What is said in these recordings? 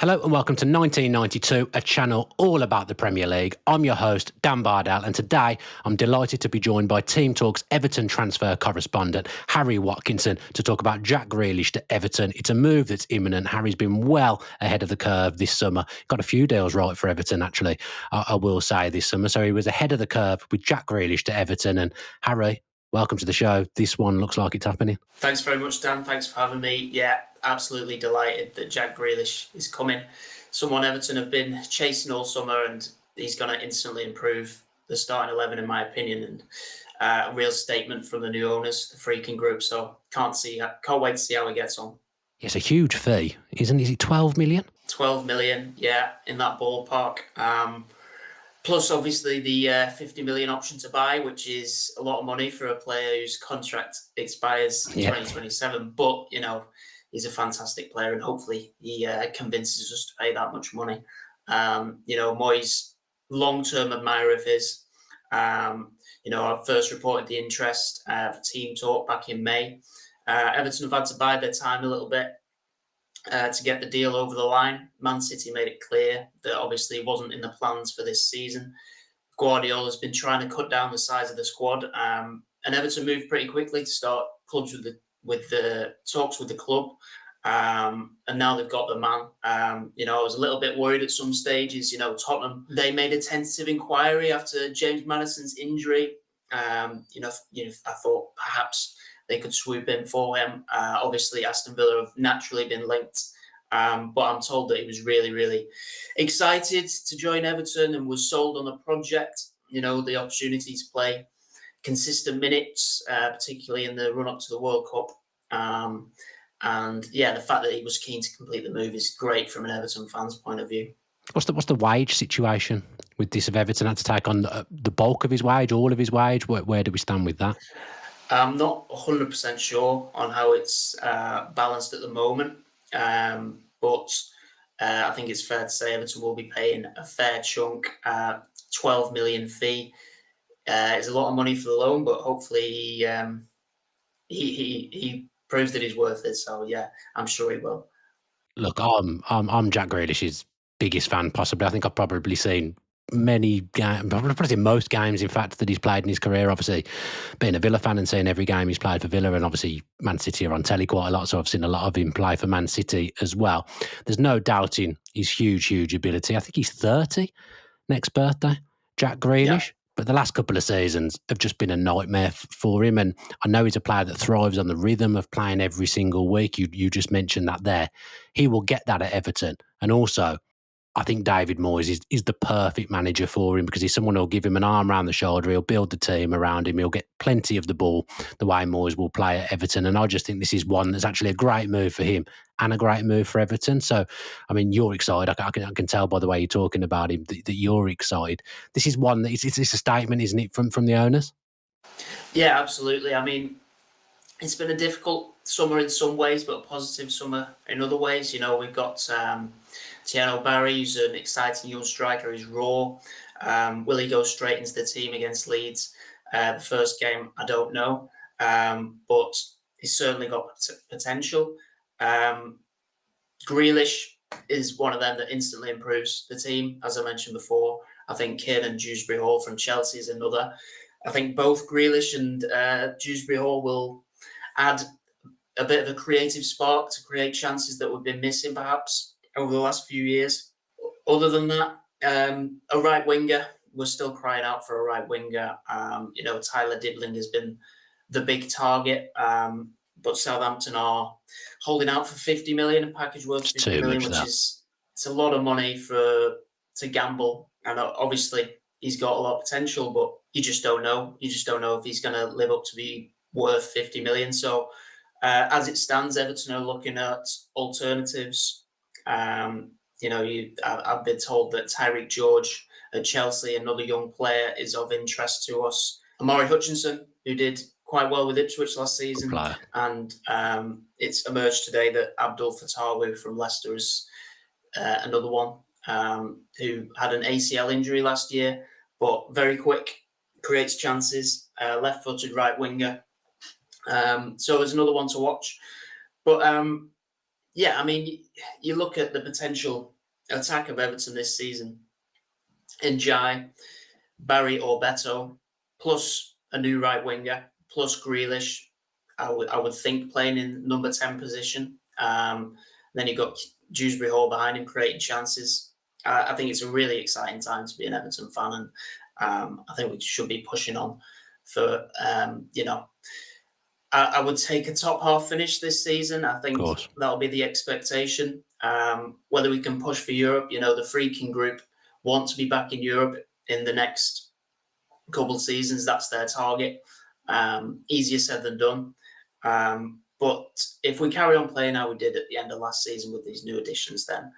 Hello and welcome to 1992, a channel all about the Premier League. I'm your host, Dan Bardell, and today I'm delighted to be joined by TEAMtalk's Everton transfer correspondent, Harry Watkinson, to talk about Jack Grealish to Everton. It's a move that's imminent. Harry's been well ahead of the curve this summer. Got a few deals right for Everton, actually, I will say, this summer. So he was ahead of the curve with Jack Grealish to Everton. And Harry, welcome to the show. This one looks like it's happening. Thanks very much, Dan. Thanks for having me. Yeah, absolutely delighted that Jack Grealish is coming. Someone Everton have been chasing all summer, and he's going to instantly improve the starting 11, in my opinion, and a real statement from the new owners, the Freaking Group. So can't wait to see how he gets on. It's a huge fee, isn't it? Is it 12 million? 12 million, yeah, in that ballpark. Plus, obviously, the 50 million option to buy, which is a lot of money for a player whose contract expires in 2027. But, he's a fantastic player, and hopefully he convinces us to pay that much money. Moyes, long-term admirer of his. I first reported the interest for TEAMtalk back in May. Everton have had to bide their time a little bit to get the deal over the line. Man City made it clear that obviously it wasn't in the plans for this season. Guardiola's been trying to cut down the size of the squad, and Everton moved pretty quickly to start clubs with the talks with the club, and now they've got the man. I was a little bit worried at some stages. Tottenham, they made a tentative inquiry after James Maddison's injury. I thought perhaps they could swoop in for him. Obviously, Aston Villa have naturally been linked, but I'm told that he was really, really excited to join Everton and was sold on the project. The opportunity to play consistent minutes, particularly in the run-up to the World Cup. The fact that he was keen to complete the move is great from an Everton fan's point of view. What's the wage situation with this? If Everton had to take on the bulk of his wage, all of his wage, where do we stand with that? I'm not 100% sure on how it's balanced at the moment, but I think it's fair to say Everton will be paying a fair chunk. 12 million fee is a lot of money for the loan, but hopefully he proves that he's worth it. So yeah, I'm sure he will. Look, I'm Jack Grealish's biggest fan possibly. I think I've probably seen many games, probably seen most games, in fact, that he's played in his career. Obviously, being a Villa fan and seeing every game he's played for Villa, and obviously Man City are on telly quite a lot, so I've seen a lot of him play for Man City as well. There's no doubting his huge ability. I think he's 30 next birthday, Jack Grealish. Yeah. But the last couple of seasons have just been a nightmare for him. And I know he's a player that thrives on the rhythm of playing every single week. You just mentioned that there. He will get that at Everton. And also, I think David Moyes is the perfect manager for him, because he's someone who'll give him an arm around the shoulder. He'll build the team around him. He'll get plenty of the ball the way Moyes will play at Everton. And I just think this is one that's actually a great move for him and a great move for Everton. So, I mean, you're excited. I can tell by the way you're talking about him that you're excited. This is one that it's a statement, isn't it, from the owners? Yeah, absolutely. I mean, it's been a difficult summer in some ways, but a positive summer in other ways. We've got Tiano Barry, who's an exciting young striker. He's raw. Will he go straight into the team against Leeds? The first game, I don't know. But he's certainly got potential. Grealish is one of them that instantly improves the team, as I mentioned before. I think Kiernan Dewsbury-Hall from Chelsea is another. I think both Grealish and Dewsbury-Hall will add a bit of a creative spark to create chances that we've been missing, perhaps, over the last few years. Other than that, a right winger, we're still crying out for a right winger. Tyler Dibling has been the big target, but Southampton are holding out for 50 million, a package worth 50 million, which is it's a lot of money to gamble. And obviously he's got a lot of potential, but you just don't know. You just don't know if he's going to live up to be worth 50 million. So as it stands, Everton are looking at alternatives. I've been told that Tyreek George at Chelsea, another young player, is of interest to us. Amari Hutchinson, who did quite well with Ipswich last season, and it's emerged today that Abdul Fatawu from Leicester is another one who had an ACL injury last year, but very quick, creates chances, left-footed right winger. So there's another one to watch. But Yeah, I mean, you look at the potential attack of Everton this season. Njai, Barry or Beto, plus a new right winger, plus Grealish. I would think playing in number 10 position. Then you got Dewsbury Hall behind him, creating chances. I think it's a really exciting time to be an Everton fan, and I think we should be pushing on for I would take a top half finish this season. I Of think course. that'll be the expectation. Whether we can push for Europe, the freaking group want to be back in Europe in the next couple of seasons. That's their target. Easier said than done. But if we carry on playing how we did at the end of last season with these new additions, then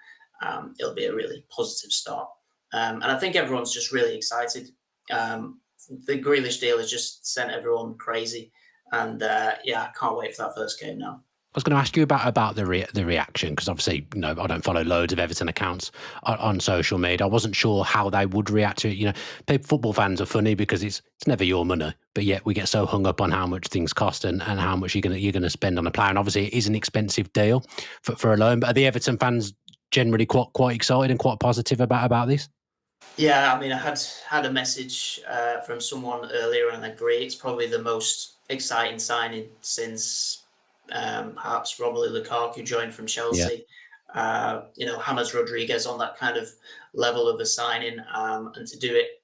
it'll be a really positive start. And I think everyone's just really excited. The Grealish deal has just sent everyone crazy. And I can't wait for that first game now. I was going to ask you about the reaction, because obviously, I don't follow loads of Everton accounts on social media. I wasn't sure how they would react to it. Football fans are funny because it's never your money, but yet we get so hung up on how much things cost and how much you're gonna spend on a player. And obviously, it is an expensive deal for a loan. But are the Everton fans generally quite excited and quite positive about this? Yeah, I mean, I had a message from someone earlier, and I agree. It's probably the most exciting signing since perhaps Romelu Lukaku joined from Yeah. Chelsea. James Rodriguez on that kind of level of a signing, and to do it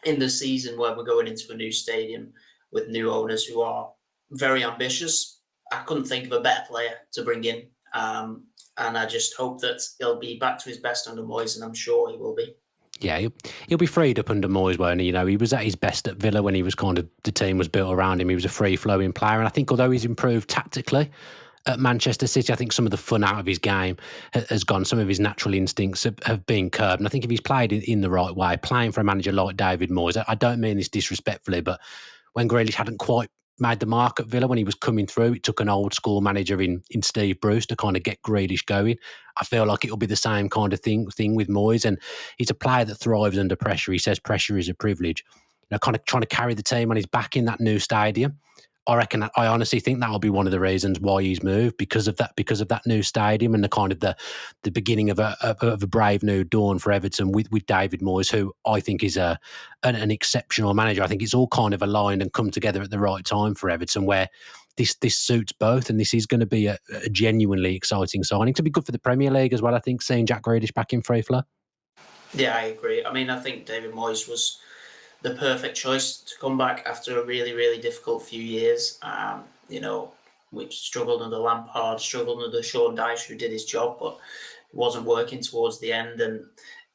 in the season where we're going into a new stadium with new owners who are very ambitious. I couldn't think of a better player to bring in. And I just hope that he'll be back to his best under Moyes, and I'm sure he will be. Yeah, he'll be freed up under Moyes, won't he? He was at his best at Villa when he was the team was built around him. He was a free-flowing player. And I think although he's improved tactically at Manchester City, I think some of the fun out of his game has gone. Some of his natural instincts have been curbed. And I think if he's played in the right way, playing for a manager like David Moyes, I don't mean this disrespectfully, but when Grealish hadn't quite made the mark at Villa when he was coming through, it took an old school manager in Steve Bruce to kind of get Grealish going. I feel like it'll be the same kind of thing with Moyes, and he's a player that thrives under pressure. He says pressure is a privilege. Kind of trying to carry the team on his back in that new stadium. I honestly think that'll be one of the reasons why he's moved, because of that new stadium and the kind of the beginning of a brave new dawn for Everton with David Moyes, who I think is an exceptional manager. I think it's all kind of aligned and come together at the right time for Everton, where this suits both, and this is going to be a genuinely exciting signing. To be good for the Premier League as well, I think, seeing Jack Grealish back in free flow. Yeah, I agree. I mean, I think David Moyes was the perfect choice to come back after a really, really difficult few years. We struggled under Lampard, struggled under Sean Dyche, who did his job, but it wasn't working towards the end. And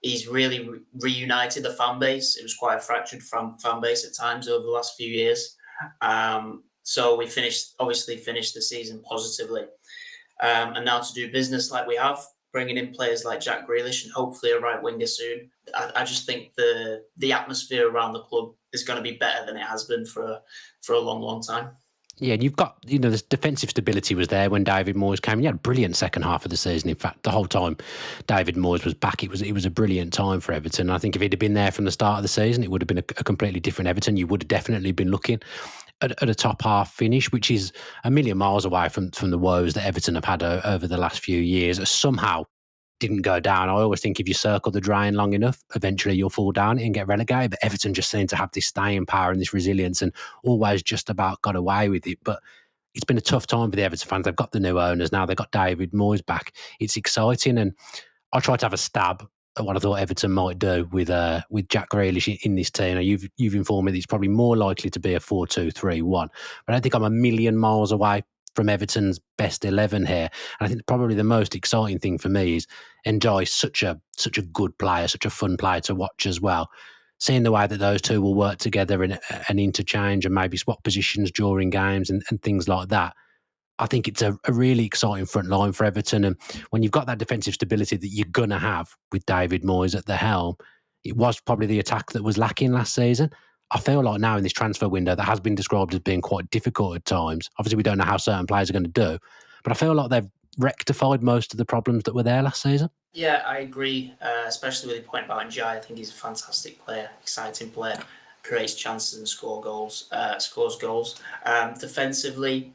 he's really reunited the fan base. It was quite a fractured fan base at times over the last few years. So we obviously finished the season positively. And now to do business like we have, bringing in players like Jack Grealish and hopefully a right winger soon. I just think the atmosphere around the club is going to be better than it has been for a long, long time. Yeah, and you've got, the defensive stability was there when David Moyes came. You had a brilliant second half of the season. In fact, the whole time David Moyes was back, it was a brilliant time for Everton. I think if he'd have been there from the start of the season, it would have been a completely different Everton. You would have definitely been looking at a top half finish, which is a million miles away from the woes that Everton have had over the last few years. Somehow didn't go down. I always think if you circle the drain long enough, eventually you'll fall down and get relegated. But Everton just seem to have this staying power and this resilience, and always just about got away with it. But it's been a tough time for the Everton fans. They've got the new owners now. They've got David Moyes back. It's exciting, and I tried to have a stab at what I thought Everton might do with Jack Grealish in this team. Now, you've informed me that it's probably more likely to be a 4-2-3-1. But I don't think I'm a million miles away from Everton's best 11 here. And I think probably the most exciting thing for me is Enjoy such a good player, such a fun player to watch as well. Seeing the way that those two will work together and interchange and maybe swap positions during games and things like that. I think it's a really exciting front line for Everton. And when you've got that defensive stability that you're going to have with David Moyes at the helm, it was probably the attack that was lacking last season. I feel like now in this transfer window that has been described as being quite difficult at times. Obviously, we don't know how certain players are going to do, but I feel like they've rectified most of the problems that were there last season. Yeah, I agree, especially with your point about Njai. I think he's a fantastic player, exciting player, creates chances and scores goals. Defensively,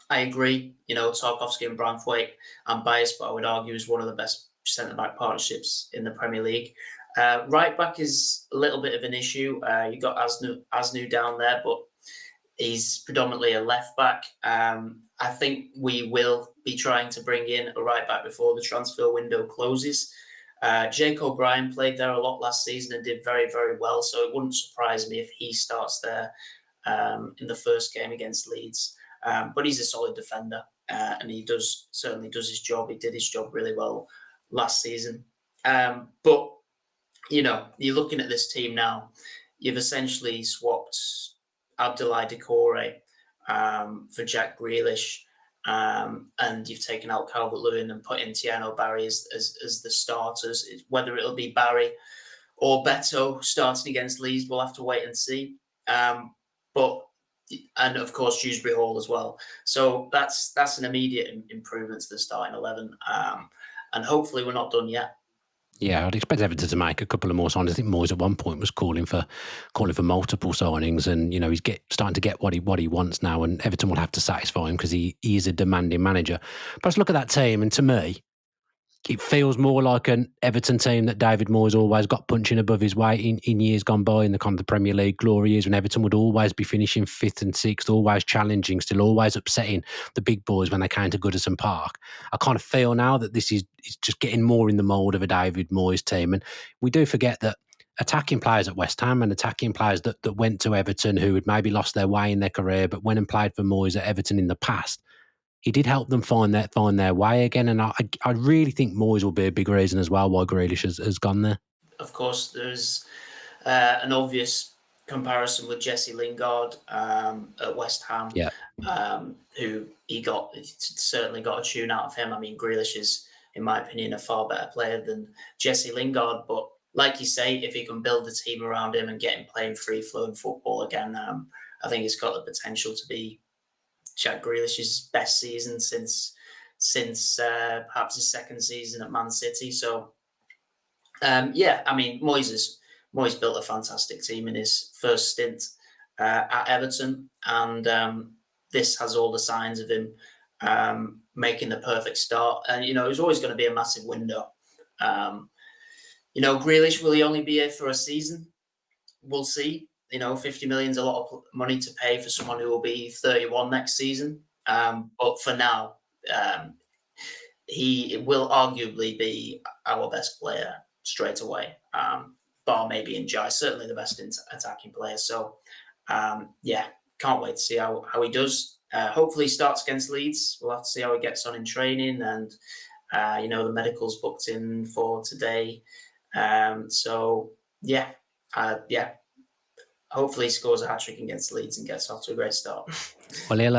I agree. Tarkowski and Branthwaite, I'm biased, but I would argue is one of the best centre-back partnerships in the Premier League. Right back is a little bit of an issue. You got Asnu down there, but he's predominantly a left back. I think we will be trying to bring in a right back before the transfer window closes. Jake O'Brien played there a lot last season and did very, very well, so it wouldn't surprise me if he starts there in the first game against Leeds. But he's a solid defender, and he certainly does his job. He did his job really well last season. But you're looking at this team now. You've essentially swapped Abdoulaye Doucouré for Jack Grealish, and you've taken out Calvert-Lewin and put in Tiano Barry as the starters. Whether it'll be Barry or Beto starting against Leeds, we'll have to wait and see. And of course Dewsbury Hall as well. So that's an immediate improvement to the starting 11, and hopefully we're not done yet. Yeah, I'd expect Everton to make a couple of more signings. I think Moyes at one point was calling for multiple signings, and he's starting to get what he wants now, and Everton will have to satisfy him because he is a demanding manager. But let's look at that team, and to me, it feels more like an Everton team that David Moyes always got punching above his weight in years gone by, in the kind of the Premier League glory years when Everton would always be finishing 5th and 6th, always challenging, still always upsetting the big boys when they came to Goodison Park. I kind of feel now that this is just getting more in the mould of a David Moyes team. And we do forget that attacking players at West Ham and attacking players that went to Everton who had maybe lost their way in their career but went and played for Moyes at Everton in the past, he did help them find their way again. And I really think Moyes will be a big reason as well why Grealish has gone there. Of course, there's an obvious comparison with Jesse Lingard at West Ham, Yeah. who certainly got a tune out of him. I mean, Grealish is, in my opinion, a far better player than Jesse Lingard. But like you say, if he can build the team around him and get him playing free-flowing football again, I think it's got the potential to be Jack Grealish's best season since perhaps his second season at Man City. So, yeah, I mean, Moyes built a fantastic team in his first stint at Everton, and this has all the signs of him making the perfect start. And it was always going to be a massive window. Grealish, will he only be here for a season? We'll see. 50 million is a lot of money to pay for someone who will be 31 next season. But for now, he will arguably be our best player straight away, bar maybe Njai, certainly the best attacking player. So, yeah, can't wait to see how he does. Hopefully he starts against Leeds. We'll have to see how he gets on in training, and the medical's booked in for today. So, yeah. Hopefully he scores a hat-trick against Leeds and gets off to a great start. Well, he'll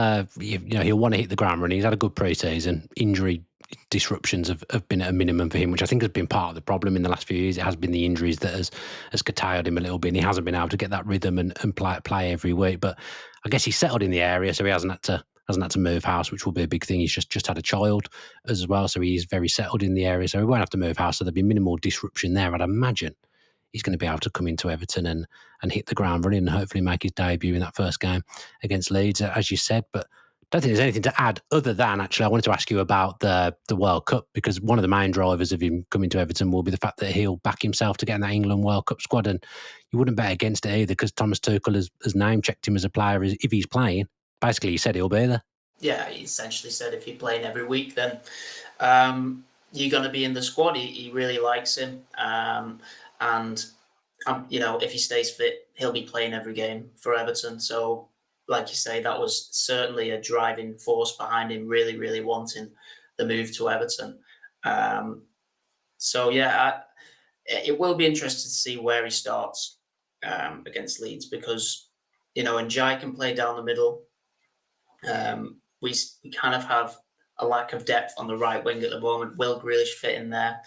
want to hit the ground running. He's had a good pre-season. Injury disruptions have been at a minimum for him, which I think has been part of the problem in the last few years. It has been the injuries that has curtailed him a little bit, and he hasn't been able to get that rhythm and play every week. But I guess he's settled in the area, so he hasn't had to move house, which will be a big thing. He's just had a child as well, so he's very settled in the area, so he won't have to move house, so there'll be minimal disruption there, I'd imagine. He's going to be able to come into Everton and hit the ground running and hopefully make his debut in that first game against Leeds, as you said. But I don't think there's anything to add other than, actually, I wanted to ask you about the World Cup, because one of the main drivers of him coming to Everton will be the fact that he'll back himself to get in that England World Cup squad. And you wouldn't bet against it either, because Thomas Tuchel has name-checked him as a player. If he's playing, basically he said he'll be there. Yeah, he essentially said if you're playing every week, then you're going to be in the squad. He really likes him. And if he stays fit, he'll be playing every game for Everton. So, like you say, that was certainly a driving force behind him really, really wanting the move to Everton. So, yeah, it will be interesting to see where he starts against Leeds, because, Njai can play down the middle. We kind of have a lack of depth on the right wing at the moment. Will Grealish fit in there?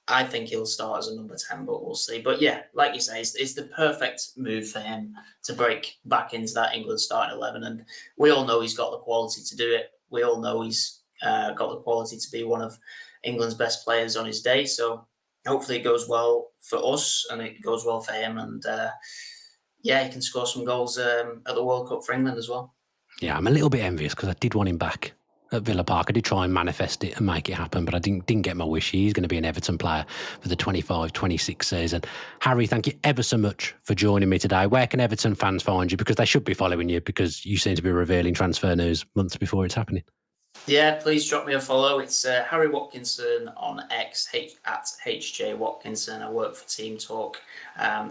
I think he'll start as a number 10, but we'll see. But yeah, like you say, it's the perfect move for him to break back into that England starting 11. And we all know he's got the quality to do it. We all know he's got the quality to be one of England's best players on his day. So hopefully it goes well for us and it goes well for him. And yeah, he can score some goals at the World Cup for England as well. Yeah, I'm a little bit envious because I did want him back at Villa Park. I did try and manifest it and make it happen, but I didn't get my wish. He's going to be an Everton player for the 25-26 season. Harry, thank you ever so much for joining me today. Where can Everton fans find you? Because they should be following you, because you seem to be revealing transfer news months before it's happening. Yeah, please drop me a follow. It's Harry Watkinson on X, at HJ Watkinson. I work for TEAMtalk,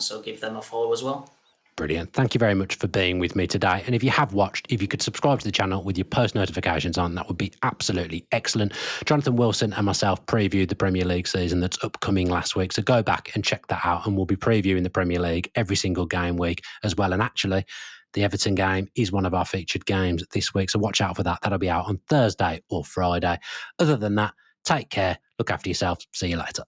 so give them a follow as well. Brilliant. Thank you very much for being with me today. And if you have watched, if you could subscribe to the channel with your post notifications on, that would be absolutely excellent. Jonathan Wilson and myself previewed the Premier League season that's upcoming last week. So go back and check that out. And we'll be previewing the Premier League every single game week as well. And actually, the Everton game is one of our featured games this week. So watch out for that. That'll be out on Thursday or Friday. Other than that, take care. Look after yourself. See you later.